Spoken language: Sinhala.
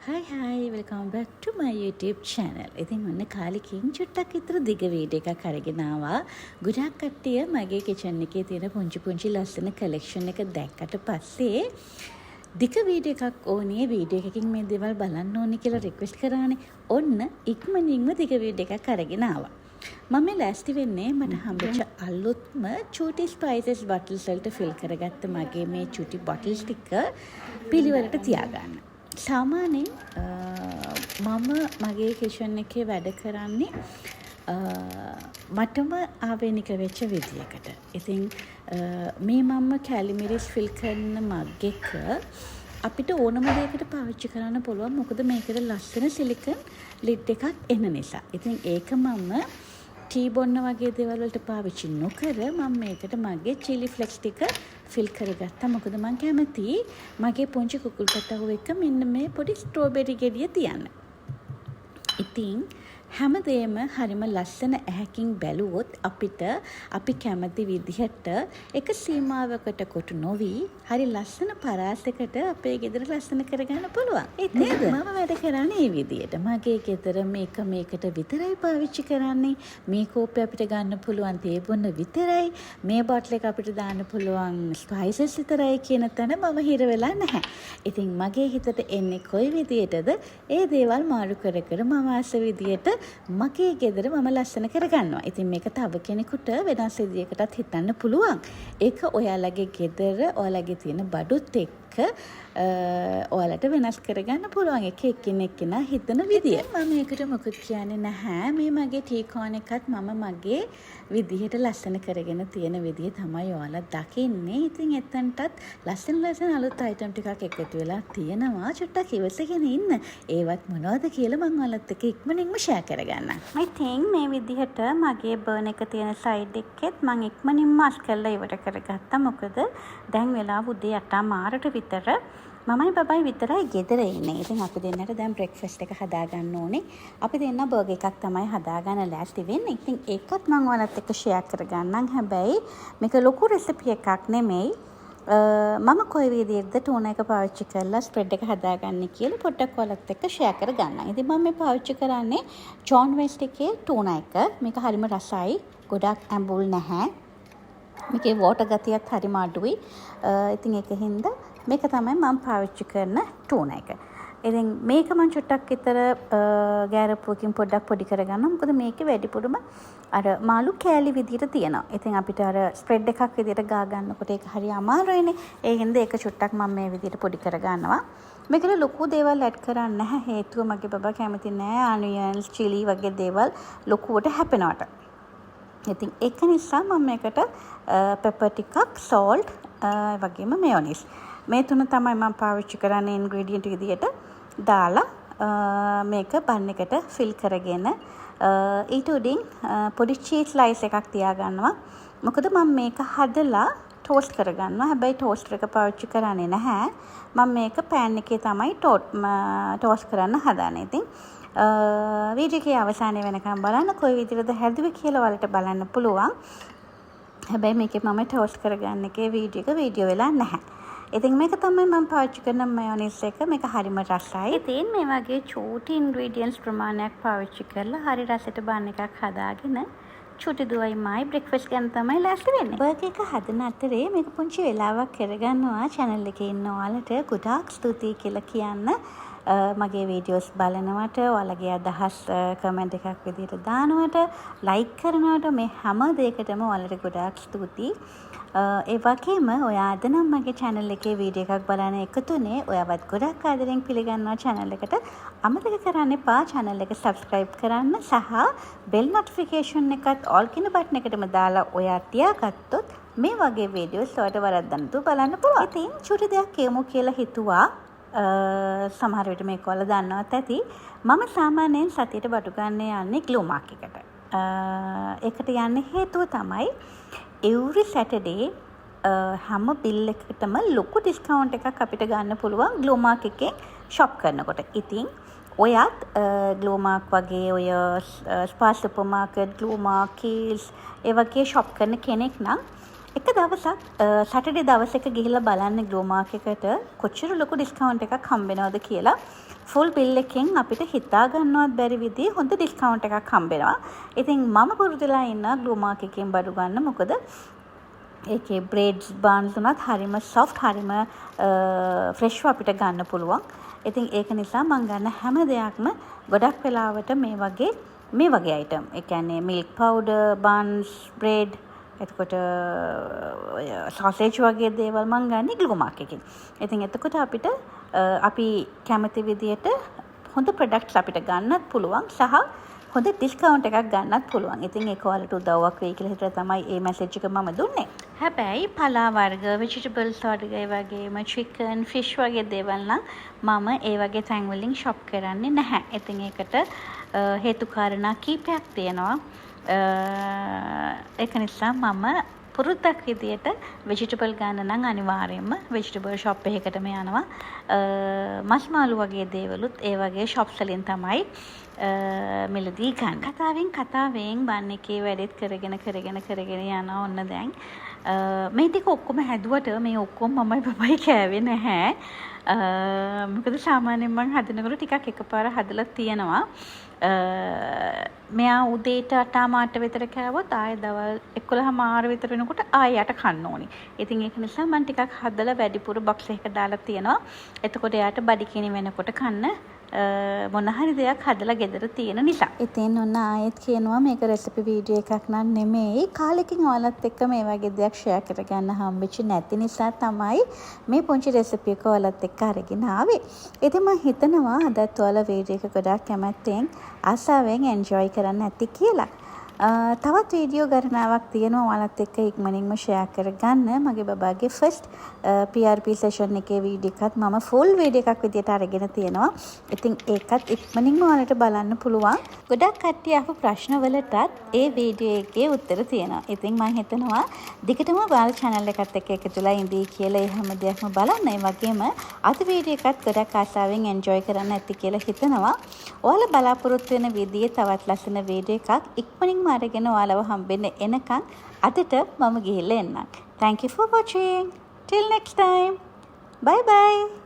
Hi, welcome back to my YouTube channel. ඉතින් ඔන්න කාලෙකින් චුට්ටක් විතර දිග වීඩියෝ එකක් අරගෙන ආවා. ගොඩක් කට්ටිය මගේ කිචන් එකේ තියෙන පුංචි ලස්සන කලෙක්ෂන් එක දැක්කට පස්සේ දිග වීඩියෝ එකක් ඕනේ, වීඩියෝ එකකින් මේ දේවල් බලන්න ඕනේ කියලා රික්වෙස්ට් කරානේ. ඔන්න ඉක්මනින්ම දිග වීඩියෝ එකක් අරගෙන ආවා. මම ලෑස්ති වෙන්නේ මට හම්බෙච්ච අලුත්ම චූටි ස්පයිසස් බොටල්ස් වලට ෆිල් කරගත්ත මගේ මේ චූටි බොටල්ස් ටික පිළිවෙලට තියාගන්න. සාමාන්‍යයෙන් මම මගේ කිචන් එකේ වැඩ කරන්නේ මටම ආවේනික වෙච්ච විදියකට. ඉතින් මේ මම කැලිමිරිස් ෆිල් කරන මග් එක අපිට ඕනම දෙයකට පාවිච්චි කරන්න පුළුවන්. මොකද මේකට ලස්සන සිලිකන් ලිඩ් එකක් එන නිසා. ඉතින් ඒක මම ටී බොන්න වගේ දේවල් වලට පාවිච්චි නොකර මම මේකට මගේ චිලි ෆ්ලෙක්ස් ටික ෆිල් කරගත්තා. මොකද මම කැමති මගේ පුංචි කුකුල් පැටවු එක මෙන්න මේ පොඩි ස්ට්‍රෝබෙරි ගෙඩිය තියන්න. ඉතින් හැමදේම හරිම ලස්සන ඇහැකින් බැලුවොත් අපිට අපි කැමති විදිහට එක සීමාවකට කොටු නොවි හරි ලස්සන පරාසයකට අපේ ගෙදර ලස්සන කරගන්න පුළුවන්. නේද? මම වැඩ කරන්නේ මේ විදිහට. මගේ ගෙදර මේකට විතරයි පාවිච්චි කරන්නේ. මේ කෝප්පය අපිට ගන්න පුළුවන් තේ බොන්න විතරයි. මේ බොටල් එක අපිට දාන්න පුළුවන් ස්පයිසස් විතරයි කියන තැන මම හිර වෙලා නැහැ. ඉතින් මගේ හිතට එන්නේ කොයි විදිහටද ඒ දේවල් මාරු කර මම ආස විදිහට මගේ ගෙදර මම ලස්සන කරගන්නවා. ඉතින් මේක තව කෙනෙකුට වෙනස් විදියකටත් හිතන්න පුළුවන්. ඒක ඔයාලගේ ගෙදර ඔයාලගේ තියෙන බඩුත් එක්ක ඔයාලට වෙනස් කරගන්න පුළුවන්. එක එක්කෙනා හිතන විදිය. මම මේකට මොකද කියන්නේ නැහැ. මේ මගේ ටී කෝන් එකත් මම මගේ විදිහට ලස්සන කරගෙන තියෙන විදිය තමයි ඔයාලා දකින්නේ. ඉතින් එතනටත් ලස්සන අලුත් අයිටම් ටිකක් එකතු වෙලා තියෙනවා. චුට්ටක් ඉවසගෙන ඉන්න. ඒවත් මොනවද කියලා මම ඔයාලත් එක්ක ඉක්මනින්ම ෂෙයා කරගන්නම්. ඉතින් මේ විදිහට මගේ බර්න් එක තියෙන සයිඩ් එකෙත් මම ඉක්මනින්ම අස් කරලා ඉවර කරගත්තා. මොකද දැන් වෙලාව උදේ 8:00 විතර මමයි බබයි විතරයි ගෙදර ඉන්නේ. ඉතින් අපි දෙන්නට දැන් බ්‍රෙක්ෆාස්ට් එක හදාගන්න ඕනේ. අපි දෙන්න බර්ගර් එකක් තමයි හදාගන්න ලෑස්ති වෙන්නේ. ඉතින් ඒකත් මම ඔයාලත් එක්ක ෂෙයා කරගන්නම්. හැබැයි මේක ලොකු රෙසිපි එකක් නෙමෙයි. මම කොයි විදිහටද ටෝනා එක පාවිච්චි කරලා ස්ප්‍රෙඩ් එක හදාගන්නේ කියලා පොඩ්ඩක් ඔයාලත් එක්ක ෂෙයා කරගන්නම්. ඉතින් මම මේ පාවිච්චි කරන්නේ ජෝන් වෙස්ට් එකේ ටෝනා එක. මේක හරිම රසයි. ගොඩක් ඇඹුල් නැහැ. මේකේ වෝටර් ගතියත් හරිම අඩුයි. ඉතින් ඒකින්ද මේක තමයි මම පාවිච්චි කරන ටෝනා එක. ඉතින් මේක මම චුට්ටක් විතර ගෑරපුවකින් පොඩ්ඩක් පොඩි කරගන්නවා. මොකද මේකේ වැඩිපුරම අර මාළු කෑලි විදියට තියෙනවා. ඉතින් අපිට අර ස්ප්‍රෙඩ් එකක් විදියට ගා ගන්නකොට ඒක හරි අමාරුයිනේ. ඒ හින්දා ඒක චුට්ටක් මම මේ විදියට පොඩි කරගන්නවා. මේකට ලොකු දේවල් ඇඩ් කරන්නේ නැහැ. හේතුව මගේ බබා කැමති නැහැ ආනියන්ස්, චිලි වගේ දේවල් ලොකුවට හැපෙනවට. ඉතින් ඒක නිසා මම මේකට පෙපර් ටිකක්, සෝල්ට් වගේම මෙයොනයිස් මේ තුන තමයි මම පාවිච්චි කරන්නේ ඉන්ග්‍රීඩියන්ට් විදියට දාලා මේක බන් එකට ෆිල් කරගෙන ඊට උඩින් පොඩි චීස් ස්ලයිස් එකක් තියාගන්නවා. මොකද මම මේක හදලා ටෝස්ට් කරගන්නවා. හැබැයි ටෝස්ටර් එක පාවිච්චි කරන්නේ නැහැ. මම මේක පෑන් එකේ තමයි ටෝස්ට් කරන්න හදන්නේ. ඉතින් වීඩියෝ එකේ අවසානයේ වෙනකම් බලන්න කොයි විදිහටද හැදුවේ කියලා ඔයාලට බලන්න පුළුවන්. හැබැයි මේකේ මම ටෝස්ට් කරගන්න එකේ වීඩියෝ වෙලා නැහැ. ඉතින් මේක තමයි මම පාවිච්චි කරන මයොනයිස් එක. මේක හරිම රසයි. ඉතින් මේ වගේ චූටි ඉන්ග්‍රීඩියන්ට්ස් ප්‍රමාණයක් පාවිච්චි කරලා හරි රසයට බන් එකක් හදාගෙන චූටි දුවයි මායි බ්‍රෙක්ෆාස්ට් ගන්න තමයි ලෑස්ති වෙන්නේ. බර්ගර් එක හදන අතරේ මේක පුංචි වෙලාවක් කරගන්නවා. channel එකේ ඉන්න ඔයාලට ගොඩාක් ස්තුතියි කියලා කියන්න. මගේ වීඩියෝස් බලනවට, ඔයාලගේ අදහස් කමෙන්ට් එකක් විදිහට දානවට, ලයික් කරනවට මේ හැම දෙයකටම ඔයාලට ගොඩාක් ස්තුතියි. ඒ වගේම ඔයා අද නම් මගේ channel එකේ වීඩියෝ එකක් බලන එකතුනේ. ඔයාවත් ගොඩක් ආදරෙන් පිළිගන්නවා channel එකට. අමතක කරන්න එපා channel එක subscribe කරන්න සහ bell notification එකත් all කියන බටන් එකටම දාලා ඔයා තියාගත්තොත් මේ වගේ වීඩියෝස් ඔයාලට වරද්දන්න නැතුව බලන්න පුළුවන්. ඉතින් චුටි දෙයක් කියමු කියලා හිතුවා. සමහර විට මේක ඔයාලා දන්නවත් ඇති. මම සාමාන්‍යයෙන් සතියට බඩු ගන්න යන්නේ ග්ලෝ මාක් එකට. ඒකට යන්නේ හේතුව තමයි every Saturday හැම බිල් එකකටම ලොකු ඩිස්කවුන්ට් එකක් අපිට ගන්න පුළුවන් ග්ලෝ මාක් එකෙන් ෂොප් කරනකොට. ඉතින් ඔයත් ග්ලෝ මාක් වගේ ඔය spa super market, Glomark, Keells ඒ වගේ ෂොප් කරන කෙනෙක් නම් එක දවසක් සැටර්ඩේ දවසක ගිහිල්ලා බලන්න ග්ලෝ මාක් එකට කොච්චර ලොකු ඩිස්කවුන්ට් එකක් හම්බ වෙනවද කියලා ෆුල් බිල් එකෙන් අපිට හිතා ගන්නවත් බැරි විදිහේ හොඳ ඩිස්කවුන්ට් එකක් හම්බෙනවා. ඉතින් මම පුරුදුලා ඉන්න ග්ලෝ මාක් එකෙන් බඩු ගන්න. මොකද ඒකේ බ්‍රෙඩ්ස් බන්ස් උනත් හරිම සොෆ්ට් හරිම ෆ්‍රෙෂ්ව අපිට ගන්න පුළුවන්. ඉතින් ඒක නිසා මම ගන්න හැම දෙයක්ම ගොඩක් වෙලාවට මේ වගේ අයිටම්. ඒ කියන්නේ මිල්ක් පවුඩර්, බන්ස්, බ්‍රෙඩ්, එතකොට සෝසේජ් වගේ දේවල් මම ගන්න ග්ලෝ මාක් එකෙන්. ඉතින් එතකොට අපිට අපි කැමති විදියට හොඳ ප්‍රොඩක්ට්ස් අපිට ගන්නත් පුළුවන් සහ හොඳ ඩිස්කවුන්ට් එකක් ගන්නත් පුළුවන්. ඉතින් ඒක ඔයාලට උදව්වක් වෙයි කියලා හිතලා තමයි මේ මැසේජ් එක මම දුන්නේ. හැබැයි පලා වර්ග, ভেජිටබල්ස් වර්ග වගේම චිකන්, ෆිෂ් වගේ දේවල් නම් මම ඒ වගේ තැන් වලින් ෂොප් කරන්නේ නැහැ. ඉතින් ඒකට හේතු කාරණා කීපයක් තියෙනවා. ඒක නිසා මම පුරුද්දක් විදියට ভেජිටබල් ගන්න නම් අනිවාර්යයෙන්ම ভেජිටබල් ෂොප් එකකටම යනවා. මස් මාළු වගේ දේවලුත් ඒ වගේ ෂොප්ස් වලින් තමයි මිලදී ගන්න. කතාවෙන් බන් එකේ වැඩෙත් කරගෙන යනවා ඔන්න දැන්. මේ ටික ඔක්කොම හැදුවට මේ ඔක්කොම මමයි බබයි කෑවේ නැහැ. මොකද සාමාන්‍යයෙන් මම හදනකොට ටිකක් එකපාර හදලා තියෙනවා. මෙයා උදේට 8:00 විතර කෑවොත් ආයෙ දවල් 11:00 විතර වෙනකොට ආයෙ යට කන්න ඕනි. ඉතින් ඒක නිසා මම ටිකක් හදලා වැඩිපුර බොක්ස් එකක දාලා තියෙනවා. එතකොට එයාට බඩි කිනි වෙනකොට කන්න මොන හරි දෙයක් හදලා ගෙදර තියෙන නිසා. ඉතින් ඔන්න ආයෙත් කියනවා මේක රෙසිපි වීඩියෝ එකක් නන් නෙමෙයි. කාලෙකින් ඔයාලත් එක්ක මේ වගේ දෙයක් ෂෙයා කරගන්න හම්බෙච්ච නැති නිසා තමයි මේ පුංචි රෙසිපි එක ඔයාලත් එක්ක අරගෙන ආවේ. ඉතින් මම හිතනවා අදත් ඔයාලා වීඩියෝ එක ගොඩක් කැමැත්තෙන් ආසාවෙන් එන්ජොයි කරන්න ඇති කියලා. තවත් වීඩියෝ ගණනාවක් තියෙනවා ඔයාලත් එක්ක ඉක්මනින්ම ෂෙයා කරගන්න. මගේ බබාගේ ෆස්ට් PRP සෙෂන් එකේ වීඩියෝ එකත් මම ෆුල් වීඩියෝ එකක් විදියට අරගෙන තියෙනවා. ඉතින් ඒකත් ඉක්මනින්ම ඔයාලට බලන්න පුළුවන්. ගොඩක් කට්ටිය අහපු ප්‍රශ්න වලටත් ඒ වීඩියෝ එකේ උත්තර තියෙනවා. ඉතින් මම හිතනවා දිගටම ඔයාලා channel එකත් එක්ක එකතුලා ඉඳී කියලා ඒ හැම දෙයක්ම බලන්න. ඒ වගේම අද වීඩියෝ එකත් ගොඩක් ආසාවෙන් එන්ජොයි කරන්න ඇති කියලා හිතනවා. ඔයාලා බලාපොරොත්තු වෙන විදිහේ තවත් ලස්සන වීඩියෝ එකක් ඉක්මනින්ම අරගෙන ඔයාලව හම්බෙන්න එනකන් අදට මම ගිහිල්ලා එන්නම්. Thank you for watching. Till next time. Bye bye.